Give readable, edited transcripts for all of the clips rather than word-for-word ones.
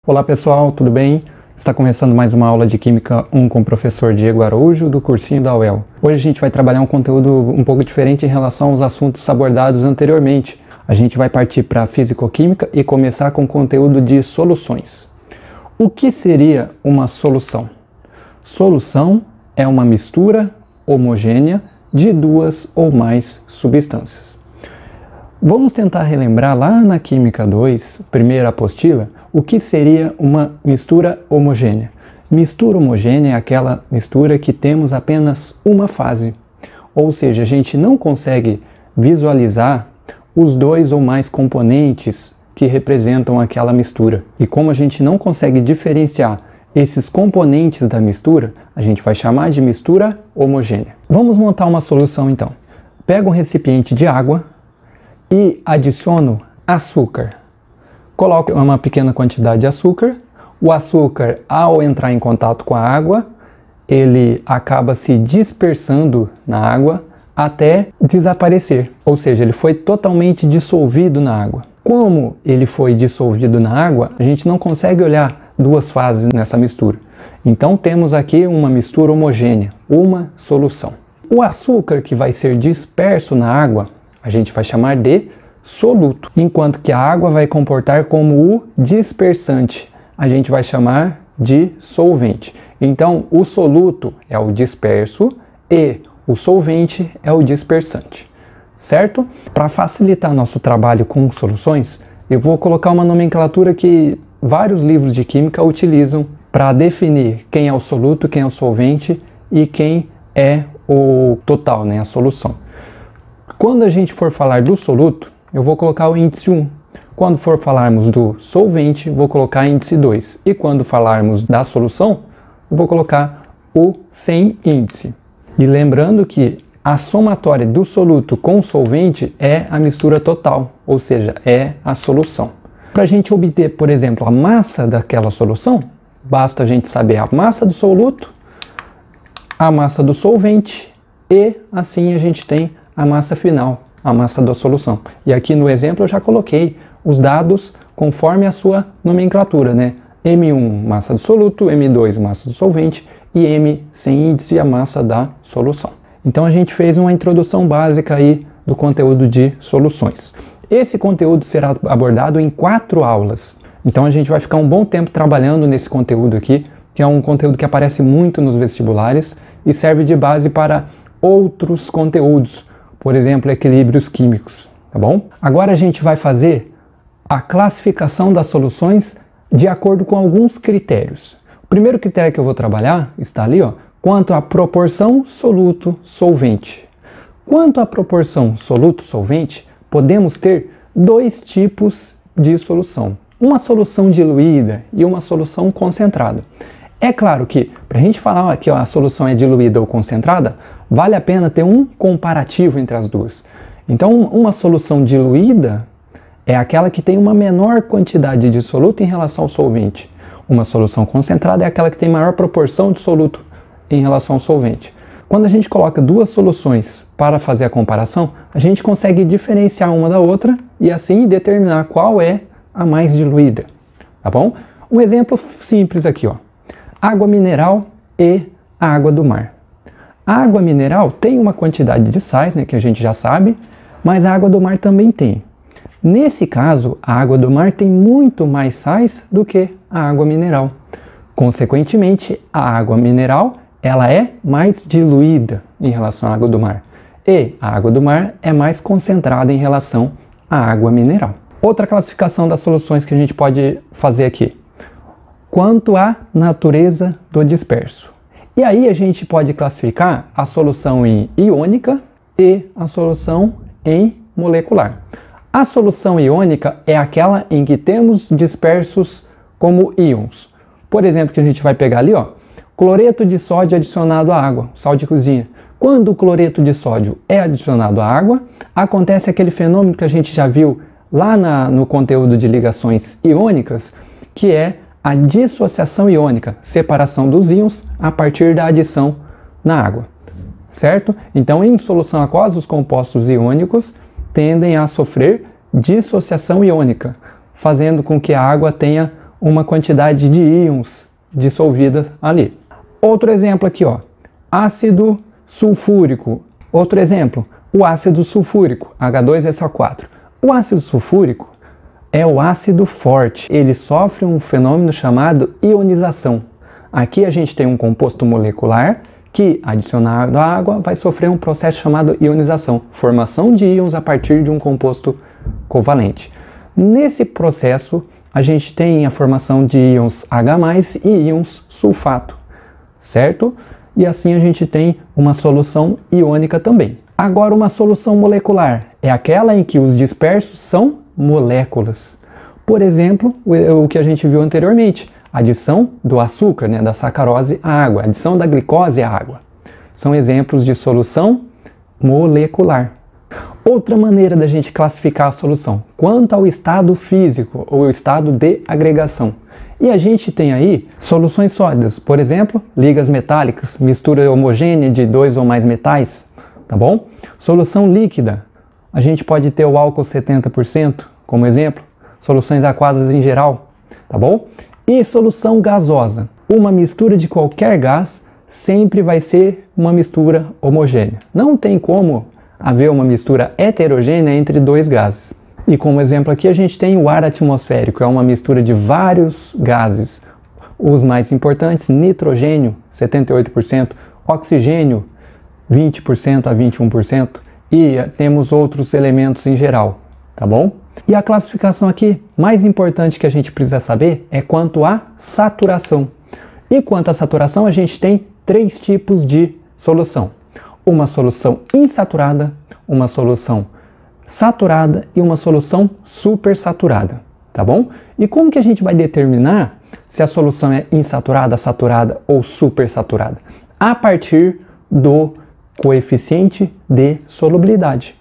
Olá pessoal, tudo bem? Está começando mais uma aula de Química 1 com o professor Diego Araújo, do cursinho da UEL. Hoje a gente vai trabalhar um conteúdo um pouco diferente em relação aos assuntos abordados anteriormente. A gente vai partir para a Físico-Química e começar com o conteúdo de soluções. O que seria uma solução? Solução é uma mistura homogênea de duas ou mais substâncias. Vamos tentar relembrar lá na Química 2, primeira apostila, o que seria uma mistura homogênea. Mistura homogênea é aquela mistura que temos apenas uma fase, ou seja, a gente não consegue visualizar os dois ou mais componentes que representam aquela mistura. E como a gente não consegue diferenciar esses componentes da mistura, a gente vai chamar de mistura homogênea. Vamos montar uma solução então. Pego um recipiente de água e adiciono açúcar. Coloco uma pequena quantidade de açúcar. O açúcar, ao entrar em contato com a água, ele acaba se dispersando na água até desaparecer. Ou seja, ele foi totalmente dissolvido na água. Como ele foi dissolvido na água, a gente não consegue olhar duas fases nessa mistura. Então temos aqui uma mistura homogênea, uma solução. O açúcar que vai ser disperso na água, a gente vai chamar de soluto, enquanto que a água vai comportar como o dispersante, a gente vai chamar de solvente. Então, o soluto é o disperso e o solvente é o dispersante, certo? Para facilitar nosso trabalho com soluções, eu vou colocar uma nomenclatura que vários livros de química utilizam para definir quem é o soluto, quem é o solvente e quem é o total, né, a solução. Quando a gente for falar do soluto, eu vou colocar o índice 1. Quando for falarmos do solvente, vou colocar índice 2. E quando falarmos da solução, eu vou colocar o sem índice. E lembrando que a somatória do soluto com o solvente é a mistura total, ou seja, é a solução. Para a gente obter, por exemplo, a massa daquela solução, basta a gente saber a massa do soluto, a massa do solvente e assim a gente tem a massa final, a massa da solução. E aqui no exemplo eu já coloquei os dados conforme a sua nomenclatura, né? M1, massa do soluto, M2, massa do solvente e M sem índice, a massa da solução. Então a gente fez uma introdução básica aí do conteúdo de soluções. Esse conteúdo será abordado em 4 aulas. Então a gente vai ficar um bom tempo trabalhando nesse conteúdo aqui, que é um conteúdo que aparece muito nos vestibulares e serve de base para outros conteúdos, por exemplo, equilíbrios químicos, tá bom? Agora a gente vai fazer a classificação das soluções de acordo com alguns critérios. O primeiro critério que eu vou trabalhar está ali, ó, quanto à proporção soluto-solvente. Quanto à proporção soluto-solvente, podemos ter dois tipos de solução. Uma solução diluída e uma solução concentrada. É claro que, para a gente falar que a solução é diluída ou concentrada, vale a pena ter um comparativo entre as duas. Então, uma solução diluída é aquela que tem uma menor quantidade de soluto em relação ao solvente. Uma solução concentrada é aquela que tem maior proporção de soluto em relação ao solvente. Quando a gente coloca duas soluções para fazer a comparação, a gente consegue diferenciar uma da outra e assim determinar qual é a mais diluída, tá bom? Um exemplo simples aqui, ó. Água mineral e a água do mar. A água mineral tem uma quantidade de sais, né, que a gente já sabe, mas a água do mar também tem. Nesse caso, a água do mar tem muito mais sais do que a água mineral. Consequentemente, a água mineral ela é mais diluída em relação à água do mar. E a água do mar é mais concentrada em relação à água mineral. Outra classificação das soluções que a gente pode fazer aqui. Quanto à natureza do disperso. E aí a gente pode classificar a solução em iônica e a solução em molecular. A solução iônica é aquela em que temos dispersos como íons. Por exemplo, que a gente vai pegar ali, ó, cloreto de sódio adicionado à água, sal de cozinha. Quando o cloreto de sódio é adicionado à água, acontece aquele fenômeno que a gente já viu lá no conteúdo de ligações iônicas, que é a dissociação iônica, separação dos íons a partir da adição na água, certo? Então, em solução aquosa, os compostos iônicos tendem a sofrer dissociação iônica, fazendo com que a água tenha uma quantidade de íons dissolvida ali. Outro exemplo aqui, ó, ácido sulfúrico. Outro exemplo, o ácido sulfúrico, H2SO4. O ácido sulfúrico é o ácido forte, ele sofre um fenômeno chamado ionização. Aqui a gente tem um composto molecular que, adicionado à água, vai sofrer um processo chamado ionização, formação de íons a partir de um composto covalente. Nesse processo, a gente tem a formação de íons H+, e íons sulfato, certo? E assim a gente tem uma solução iônica também. Agora, uma solução molecular é aquela em que os dispersos são moléculas. Por exemplo, o que a gente viu anteriormente, a adição do açúcar, né, da sacarose à água, a adição da glicose à água. São exemplos de solução molecular. Outra maneira da gente classificar a solução, quanto ao estado físico ou estado de agregação. E a gente tem aí soluções sólidas, por exemplo, ligas metálicas, mistura homogênea de 2 ou mais metais, tá bom? Solução líquida, a gente pode ter o álcool 70% como exemplo, soluções aquosas em geral, tá bom? E solução gasosa, uma mistura de qualquer gás sempre vai ser uma mistura homogênea. Não tem como haver uma mistura heterogênea entre dois gases. E como exemplo aqui a gente tem o ar atmosférico, é uma mistura de vários gases. Os mais importantes, nitrogênio, 78%, oxigênio, 20% a 21%, e temos outros elementos em geral, tá bom? E a classificação aqui, mais importante que a gente precisa saber, é quanto à saturação. E quanto à saturação, a gente tem 3 tipos de solução. Uma solução insaturada, uma solução saturada e uma solução supersaturada, tá bom? E como que a gente vai determinar se a solução é insaturada, saturada ou supersaturada? A partir do coeficiente de solubilidade.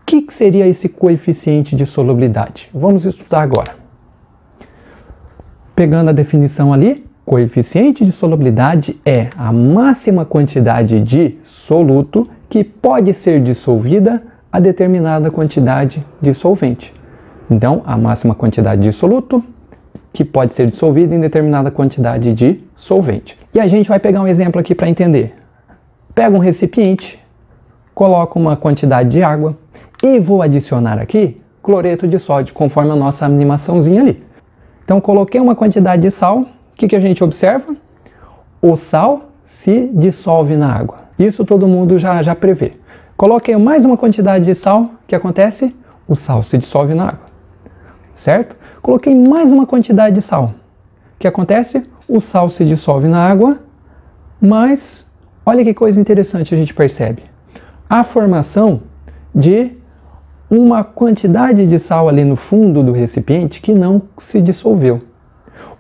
O que seria esse coeficiente de solubilidade? Vamos estudar agora. Pegando a definição ali, coeficiente de solubilidade é a máxima quantidade de soluto que pode ser dissolvida a determinada quantidade de solvente. Então, a máxima quantidade de soluto que pode ser dissolvida em determinada quantidade de solvente. E a gente vai pegar um exemplo aqui para entender. Pega um recipiente, coloco uma quantidade de água e vou adicionar aqui cloreto de sódio, conforme a nossa animaçãozinha ali. Então, coloquei uma quantidade de sal, o que a gente observa? O sal se dissolve na água. Isso todo mundo já prevê. Coloquei mais uma quantidade de sal, o que acontece? O sal se dissolve na água, certo? Coloquei mais uma quantidade de sal, o que acontece? O sal se dissolve na água, mas olha que coisa interessante a gente percebe. A formação de uma quantidade de sal ali no fundo do recipiente que não se dissolveu.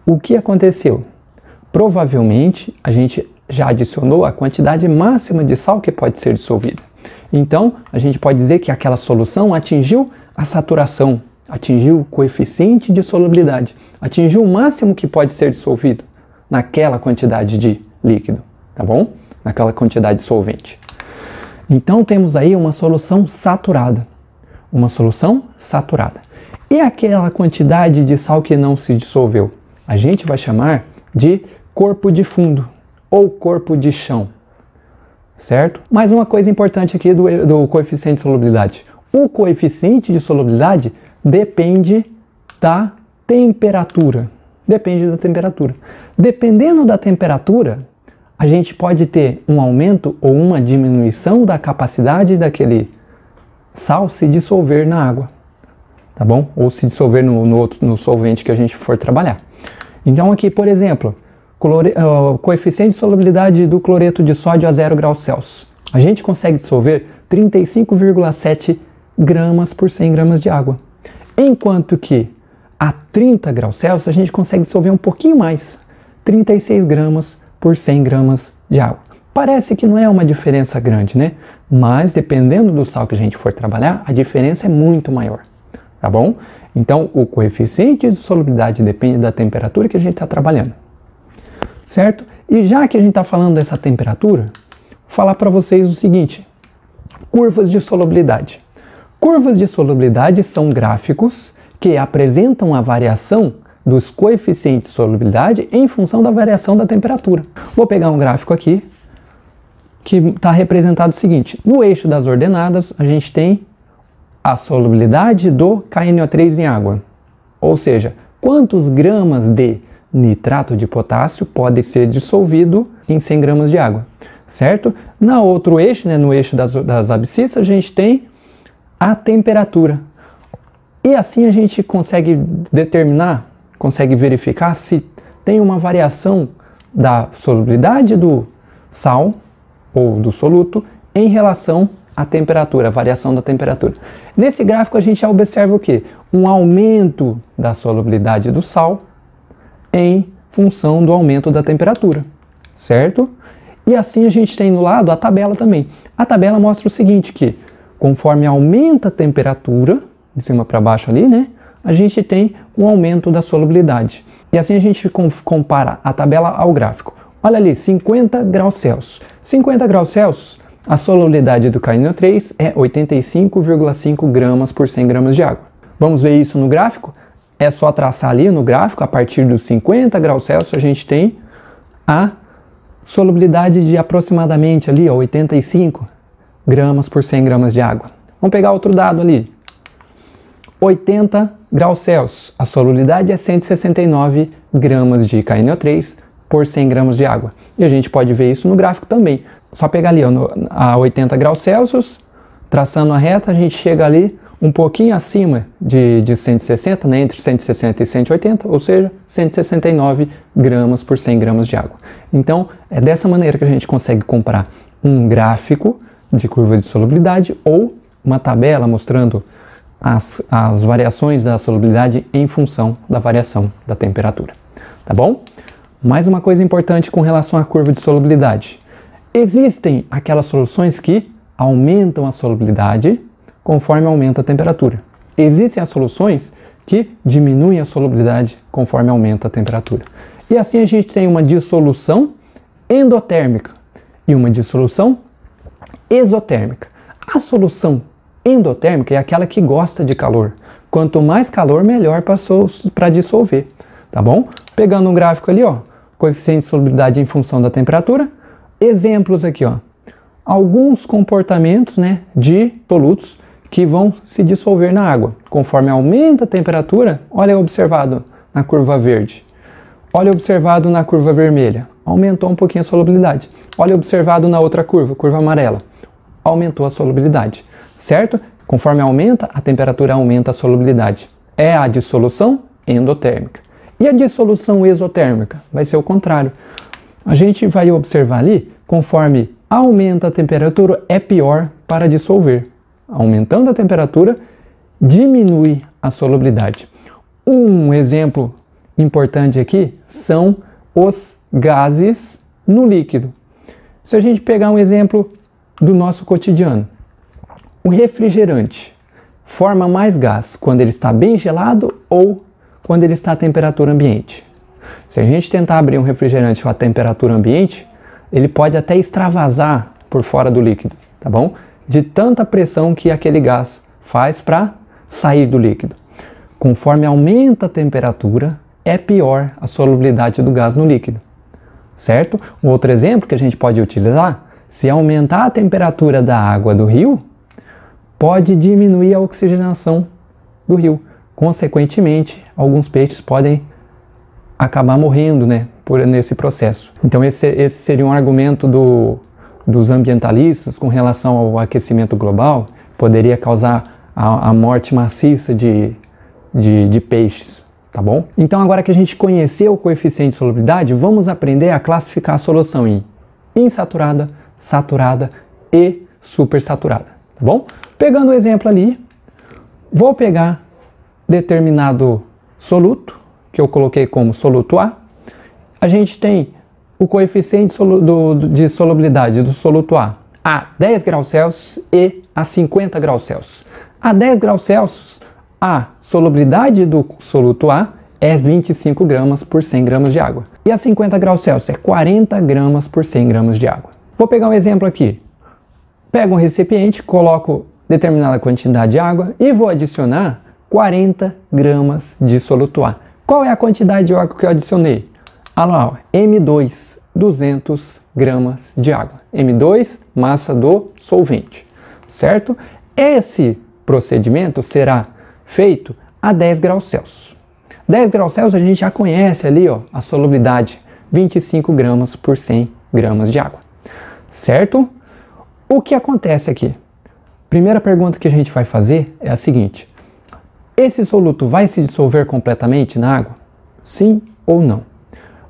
O que aconteceu? Provavelmente a gente já adicionou a quantidade máxima de sal que pode ser dissolvida. Então, a gente pode dizer que aquela solução atingiu a saturação, atingiu o coeficiente de solubilidade, atingiu o máximo que pode ser dissolvido naquela quantidade de líquido, tá bom? Naquela quantidade de solvente. Então, temos aí uma solução saturada. Uma solução saturada. E aquela quantidade de sal que não se dissolveu? A gente vai chamar de corpo de fundo ou corpo de chão. Certo? Mais uma coisa importante aqui do coeficiente de solubilidade. O coeficiente de solubilidade depende da temperatura. Depende da temperatura. Dependendo da temperatura, a gente pode ter um aumento ou uma diminuição da capacidade daquele sal se dissolver na água. Tá bom? Ou se dissolver no solvente que a gente for trabalhar. Então aqui, por exemplo, coeficiente de solubilidade do cloreto de sódio a 0 graus Celsius. A gente consegue dissolver 35,7 gramas por 100 gramas de água. Enquanto que a 30 graus Celsius a gente consegue dissolver um pouquinho mais, 36 gramas por 100 gramas de água. Parece que não é uma diferença grande, né? Mas dependendo do sal que a gente for trabalhar, a diferença é muito maior, tá bom? Então o coeficiente de solubilidade depende da temperatura que a gente está trabalhando. Certo? E já que a gente está falando dessa temperatura, vou falar para vocês o seguinte, curvas de solubilidade. Curvas de solubilidade são gráficos que apresentam a variação dos coeficientes de solubilidade em função da variação da temperatura. Vou pegar um gráfico aqui que está representado o seguinte: no eixo das ordenadas a gente tem a solubilidade do KNO3 em água, ou seja, quantos gramas de nitrato de potássio pode ser dissolvido em 100 gramas de água, certo? No outro eixo, né, no eixo das abscissas, a gente tem a temperatura. E assim a gente consegue determinar, consegue verificar se tem uma variação da solubilidade do sal ou do soluto em relação à temperatura, a variação da temperatura. Nesse gráfico a gente já observa o quê? Um aumento da solubilidade do sal em função do aumento da temperatura, certo? E assim a gente tem no lado a tabela também. A tabela mostra o seguinte, que conforme aumenta a temperatura, de cima para baixo ali, né, a gente tem um aumento da solubilidade. E assim a gente compara a tabela ao gráfico. Olha ali, 50 graus Celsius. 50 graus Celsius, a solubilidade do KNO3 é 85,5 gramas por 100 gramas de água. Vamos ver isso no gráfico? É só traçar ali no gráfico, a partir dos 50 graus Celsius a gente tem a solubilidade de aproximadamente ali, ó, 85 gramas por 100 gramas de água. Vamos pegar outro dado ali. 80 graus Celsius, a solubilidade é 169 gramas de KNO3 por 100 gramas de água. E a gente pode ver isso no gráfico também. Só pegar ali, ó, a 80 graus Celsius, traçando a reta, a gente chega ali um pouquinho acima de 160, né, entre 160 e 180, ou seja, 169 gramas por 100 gramas de água. Então, é dessa maneira que a gente consegue comparar um gráfico de curva de solubilidade ou uma tabela mostrando as variações da solubilidade em função da variação da temperatura. Tá bom? Mais uma coisa importante com relação à curva de solubilidade. Existem aquelas soluções que aumentam a solubilidade conforme aumenta a temperatura. Existem as soluções que diminuem a solubilidade conforme aumenta a temperatura. E assim a gente tem uma dissolução endotérmica e uma dissolução exotérmica. A solução endotérmica é aquela que gosta de calor. Quanto mais calor, melhor para dissolver, tá bom? Pegando um gráfico ali, ó, coeficiente de solubilidade em função da temperatura. Exemplos aqui, ó. Alguns comportamentos, né, de solutos que vão se dissolver na água. Conforme aumenta a temperatura, olha observado na curva verde. Olha observado na curva vermelha. Aumentou um pouquinho a solubilidade. Olha observado na outra curva, curva amarela. Aumentou a solubilidade, certo? Conforme aumenta, a temperatura aumenta a solubilidade. É a dissolução endotérmica. E a dissolução exotérmica? Vai ser o contrário. A gente vai observar ali, conforme aumenta a temperatura, é pior para dissolver. Aumentando a temperatura, diminui a solubilidade. Um exemplo importante aqui são os gases no líquido. Se a gente pegar um exemplo do nosso cotidiano, o refrigerante forma mais gás quando ele está bem gelado ou quando ele está a temperatura ambiente. Se a gente tentar abrir um refrigerante a temperatura ambiente, ele pode até extravasar por fora do líquido, tá bom? De tanta pressão que aquele gás faz para sair do líquido. Conforme aumenta a temperatura, é pior a solubilidade do gás no líquido, certo? Um outro exemplo que a gente pode utilizar, se aumentar a temperatura da água do rio, pode diminuir a oxigenação do rio. Consequentemente, alguns peixes podem acabar morrendo, né, nesse processo. Então esse seria um argumento dos ambientalistas com relação ao aquecimento global, poderia causar a morte maciça de peixes, tá bom? Então agora que a gente conheceu o coeficiente de solubilidade, vamos aprender a classificar a solução em insaturada, saturada e supersaturada, tá bom? Pegando o exemplo ali, vou pegar determinado soluto, que eu coloquei como soluto A. A gente tem o coeficiente de solubilidade do soluto A 10 graus Celsius e a 50 graus Celsius. A 10 graus Celsius, a solubilidade do soluto A é 25 gramas por 100 gramas de água. E a 50 graus Celsius é 40 gramas por 100 gramas de água. Vou pegar um exemplo aqui. Pego um recipiente, coloco determinada quantidade de água e vou adicionar 40 gramas de soluto A. Qual é a quantidade de água que eu adicionei? Olha lá, ó, M2, 200 gramas de água. M2, massa do solvente, certo? Esse procedimento será feito a 10 graus Celsius. 10 graus Celsius a gente já conhece ali, ó, a solubilidade, 25 gramas por 100 gramas de água, certo? O que acontece aqui? Primeira pergunta que a gente vai fazer é a seguinte: esse soluto vai se dissolver completamente na água? Sim ou não?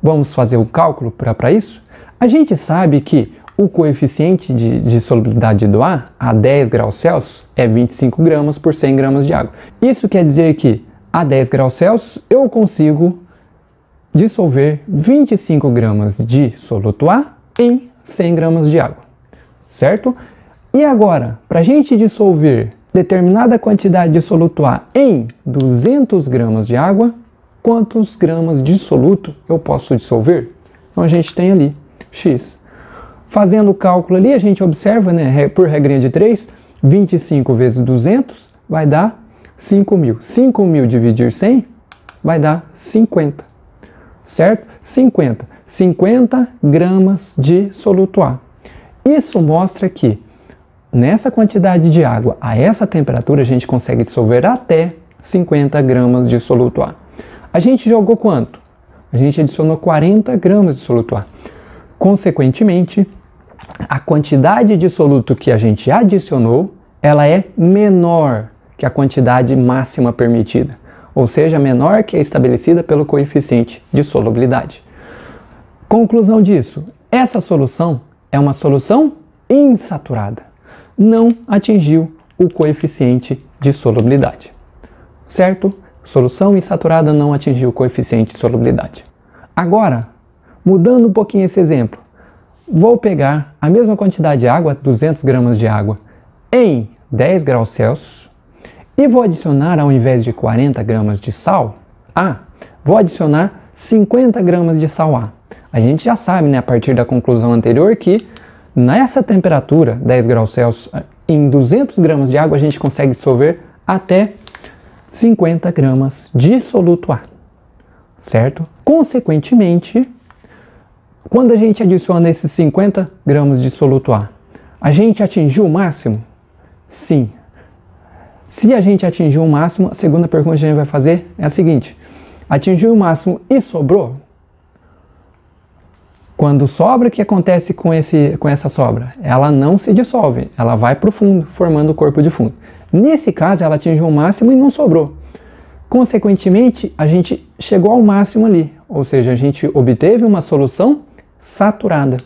Vamos fazer o cálculo para isso? A gente sabe que o coeficiente de solubilidade do ar a 10 graus Celsius é 25 gramas por 100 gramas de água. Isso quer dizer que a 10 graus Celsius eu consigo dissolver 25 gramas de soluto A em 100 gramas de água, certo? E agora, para a gente dissolver determinada quantidade de soluto A em 200 gramas de água, quantos gramas de soluto eu posso dissolver? Então a gente tem ali X. Fazendo o cálculo ali, a gente observa, né, por regrinha de 3, 25 vezes 200 vai dar 5.000. 5.000 dividir 100 vai dar 50, certo? 50 gramas de soluto A. Isso mostra que nessa quantidade de água, a essa temperatura, a gente consegue dissolver até 50 gramas de soluto A. A gente jogou quanto? A gente adicionou 40 gramas de soluto A. Consequentemente, a quantidade de soluto que a gente adicionou, ela é menor que a quantidade máxima permitida, ou seja, menor que a estabelecida pelo coeficiente de solubilidade. Conclusão disso, essa solução é uma solução insaturada, não atingiu o coeficiente de solubilidade, certo? Solução insaturada não atingiu o coeficiente de solubilidade. Agora, mudando um pouquinho esse exemplo, vou pegar a mesma quantidade de água, 200 gramas de água, em 10 graus Celsius e vou adicionar, ao invés de 40 gramas de sal A, vou adicionar 50 gramas de sal A. A gente já sabe, né, a partir da conclusão anterior, que nessa temperatura, 10 graus Celsius, em 200 gramas de água, a gente consegue dissolver até 50 gramas de soluto A, certo? Consequentemente, quando a gente adiciona esses 50 gramas de soluto A gente atingiu o máximo? Sim. Se a gente atingiu o máximo, a segunda pergunta que a gente vai fazer é a seguinte: atingiu o máximo e sobrou? Quando sobra, o que acontece com essa sobra? Ela não se dissolve, ela vai para o fundo, formando o corpo de fundo. Nesse caso, ela atingiu o máximo e não sobrou. Consequentemente, a gente chegou ao máximo ali, ou seja, a gente obteve uma solução saturada.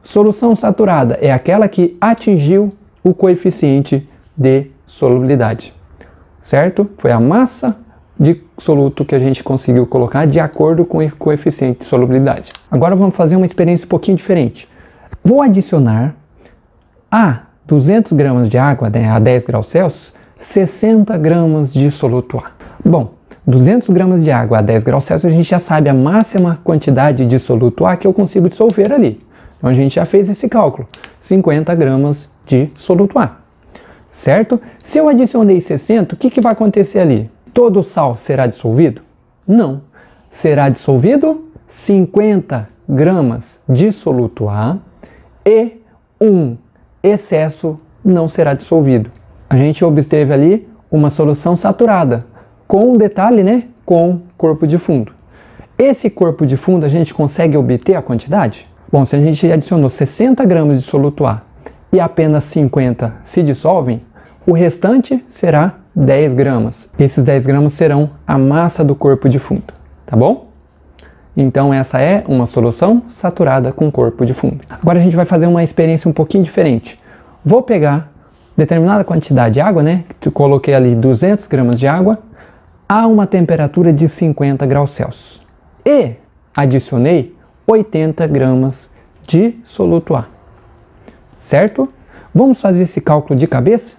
Solução saturada é aquela que atingiu o coeficiente de solubilidade, certo? Foi a massa de soluto que a gente conseguiu colocar de acordo com o coeficiente de solubilidade. Agora vamos fazer uma experiência um pouquinho diferente. Vou adicionar a 200 gramas de água, né, a 10 graus Celsius, 60 gramas de soluto A. Bom, 200 gramas de água a 10 graus Celsius, a gente já sabe a máxima quantidade de soluto A que eu consigo dissolver ali. Então a gente já fez esse cálculo, 50 gramas de soluto A, certo? Se eu adicionei 60, o que vai acontecer ali? Todo o sal será dissolvido? Não. Será dissolvido 50 gramas de soluto A e um excesso não será dissolvido. A gente obteve ali uma solução saturada, com um detalhe, né? Com corpo de fundo. Esse corpo de fundo a gente consegue obter a quantidade? Bom, se a gente adicionou 60 gramas de soluto A e apenas 50 se dissolvem, o restante será 10 gramas. Esses 10 gramas serão a massa do corpo de fundo, tá bom? Então essa é uma solução saturada com corpo de fundo. Agora a gente vai fazer uma experiência um pouquinho diferente. Vou pegar determinada quantidade de água, né? Que eu coloquei ali 200 gramas de água a uma temperatura de 50 graus Celsius e adicionei 80 gramas de soluto A, certo? Vamos fazer esse cálculo de cabeça?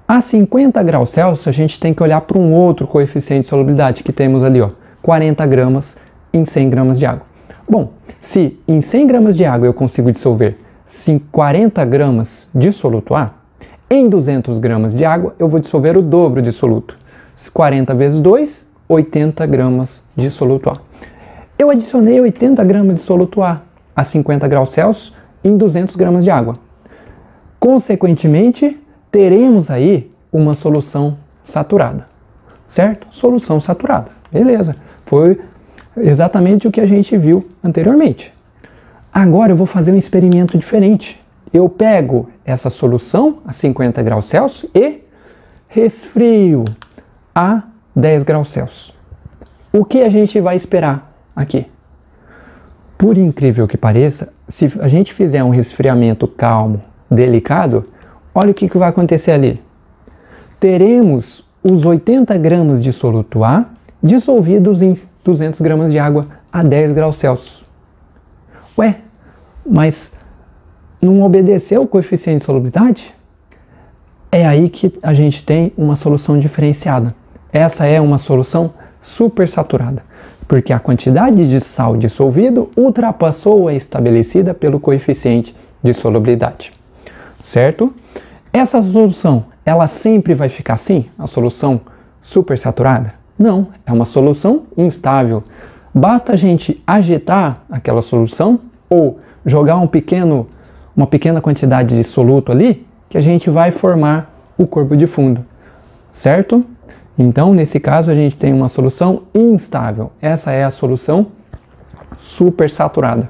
A 50 graus Celsius, a gente tem que olhar para um outro coeficiente de solubilidade que temos ali, ó, 40 gramas em 100 gramas de água. Bom, se em 100 gramas de água eu consigo dissolver 40 gramas de soluto A, em 200 gramas de água eu vou dissolver o dobro de soluto. 40 vezes 2, 80 gramas de soluto A. Eu adicionei 80 gramas de soluto A a 50 graus Celsius em 200 gramas de água. Consequentemente, teremos aí uma solução saturada, certo? Solução saturada, beleza. Foi exatamente o que a gente viu anteriormente. Agora eu vou fazer um experimento diferente. Eu pego essa solução a 50 graus Celsius e resfrio a 10 graus Celsius. O que a gente vai esperar aqui? Por incrível que pareça, se a gente fizer um resfriamento calmo, delicado, olha o que vai acontecer ali. Teremos os 80 gramas de soluto A dissolvidos em 200 gramas de água a 10 graus Celsius. Ué, mas não obedeceu o coeficiente de solubilidade? É aí que a gente tem uma solução diferenciada. Essa é uma solução supersaturada, porque a quantidade de sal dissolvido ultrapassou a estabelecida pelo coeficiente de solubilidade, certo? Essa solução, ela sempre vai ficar assim? A solução supersaturada? Não, é uma solução instável. Basta a gente agitar aquela solução ou jogar uma pequena quantidade de soluto ali, que a gente vai formar o corpo de fundo, certo? Então, nesse caso, a gente tem uma solução instável. Essa é a solução supersaturada.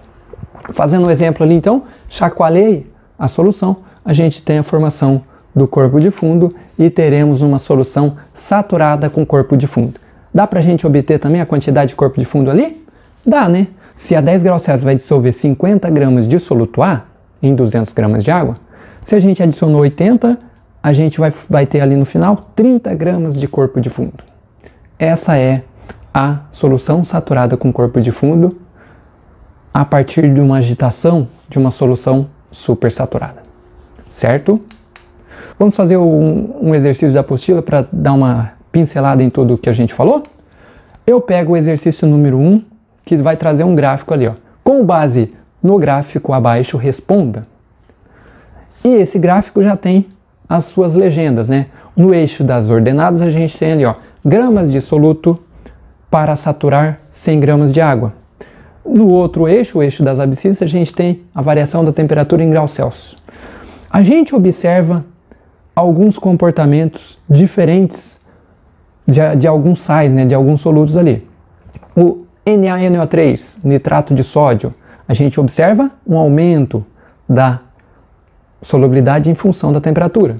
Fazendo um exemplo ali, então, chacoalhei a solução, a gente tem a formação do corpo de fundo e teremos uma solução saturada com corpo de fundo. Dá para a gente obter também a quantidade de corpo de fundo ali? Dá, né? Se a 10 graus Celsius vai dissolver 50 gramas de soluto A em 200 gramas de água, se a gente adicionou 80, a gente vai ter ali no final 30 gramas de corpo de fundo. Essa é a solução saturada com corpo de fundo a partir de uma agitação de uma solução supersaturada, certo? Vamos fazer um exercício da apostila para dar uma pincelada em tudo o que a gente falou? Eu pego o exercício número 1, que vai trazer um gráfico ali, ó. Com base no gráfico abaixo, responda. E esse gráfico já tem as suas legendas, né? No eixo das ordenadas a gente tem ali, ó, gramas de soluto para saturar 100 gramas de água. No outro eixo, o eixo das abscissas, a gente tem a variação da temperatura em graus Celsius. A gente observa alguns comportamentos diferentes de alguns sais, né, de alguns solutos ali. O NaNO3, nitrato de sódio, a gente observa um aumento da solubilidade em função da temperatura.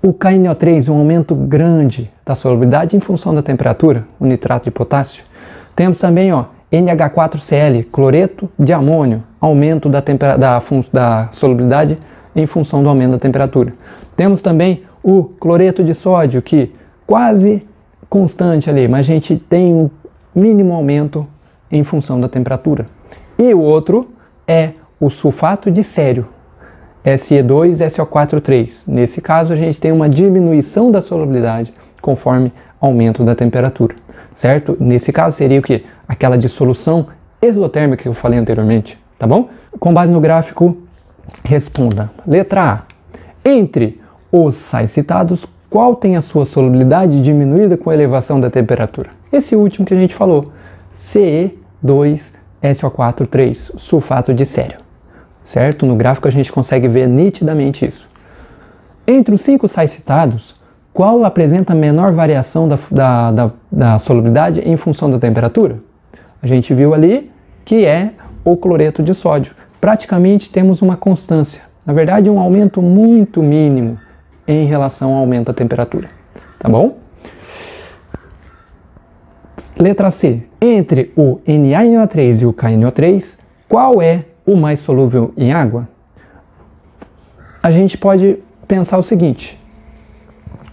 O KNO3, um aumento grande da solubilidade em função da temperatura, o nitrato de potássio. Temos também, ó, NH4Cl, cloreto de amônio, aumento da solubilidade em função do aumento da temperatura. Temos também o cloreto de sódio, que quase constante ali, mas a gente tem um mínimo aumento em função da temperatura. E o outro é o sulfato de cério, Se2SO4,3. Nesse caso, a gente tem uma diminuição da solubilidade conforme aumento da temperatura, certo? Nesse caso, seria o quê? Aquela dissolução exotérmica que eu falei anteriormente, tá bom? Com base no gráfico, responda. Letra A. Entre os sais citados, qual tem a sua solubilidade diminuída com a elevação da temperatura? Esse último que a gente falou, Ce2SO4,3, sulfato de cério. Certo? No gráfico a gente consegue ver nitidamente isso. Entre os 5 sais citados, qual apresenta a menor variação da solubilidade em função da temperatura? A gente viu ali que é o cloreto de sódio. Praticamente temos uma constância. Na verdade, um aumento muito mínimo em relação ao aumento da temperatura. Tá bom? Letra C. Entre o NaNO3 e o KNO3, qual é o mais solúvel em água? A gente pode pensar o seguinte,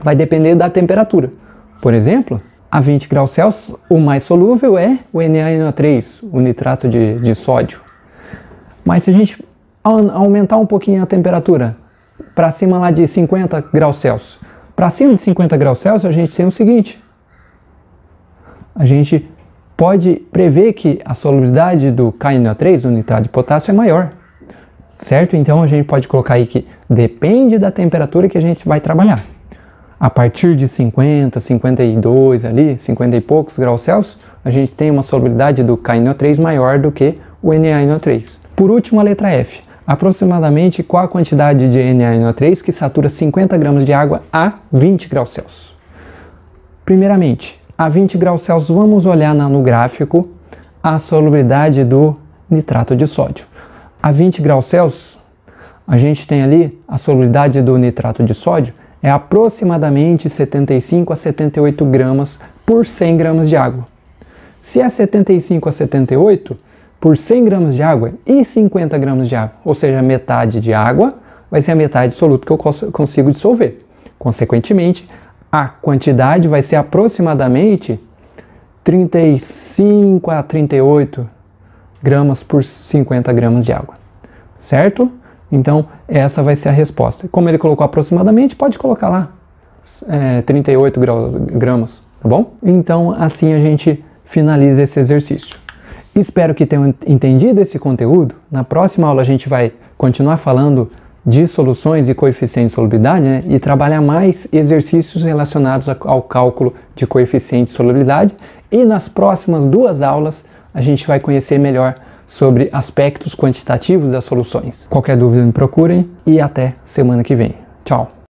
vai depender da temperatura. Por exemplo, a 20 graus Celsius, o mais solúvel é o NaNO3, o nitrato de sódio. Mas se a gente aumentar um pouquinho a temperatura, para cima lá de 50 graus Celsius, para cima de 50 graus Celsius, a gente tem o seguinte, a gente pode prever que a solubilidade do KNO3, o nitrato de potássio, é maior, certo? Então a gente pode colocar aí que depende da temperatura que a gente vai trabalhar. A partir de 50, 52 ali, 50 e poucos graus Celsius, a gente tem uma solubilidade do KNO3 maior do que o NaNO3. Por último, a letra F. Aproximadamente qual a quantidade de NaNO3 que satura 50 gramas de água a 20 graus Celsius? Primeiramente, a 20 graus Celsius, vamos olhar no gráfico a solubilidade do nitrato de sódio. A 20 graus Celsius, a gente tem ali a solubilidade do nitrato de sódio é aproximadamente 75 a 78 gramas por 100 gramas de água. Se é 75 a 78 por 100 gramas de água e 50 gramas de água, ou seja, metade de água vai ser a metade soluto que eu consigo dissolver. Consequentemente, a quantidade vai ser aproximadamente 35 a 38 gramas por 50 gramas de água, certo? Então, essa vai ser a resposta. Como ele colocou aproximadamente, pode colocar lá 38 gramas, tá bom? Então, assim a gente finaliza esse exercício. Espero que tenham entendido esse conteúdo. Na próxima aula a gente vai continuar falando de soluções e coeficientes de solubilidade, né? E trabalhar mais exercícios relacionados ao cálculo de coeficiente de solubilidade. E nas próximas 2 aulas a gente vai conhecer melhor sobre aspectos quantitativos das soluções. Qualquer dúvida me procurem e até semana que vem. Tchau!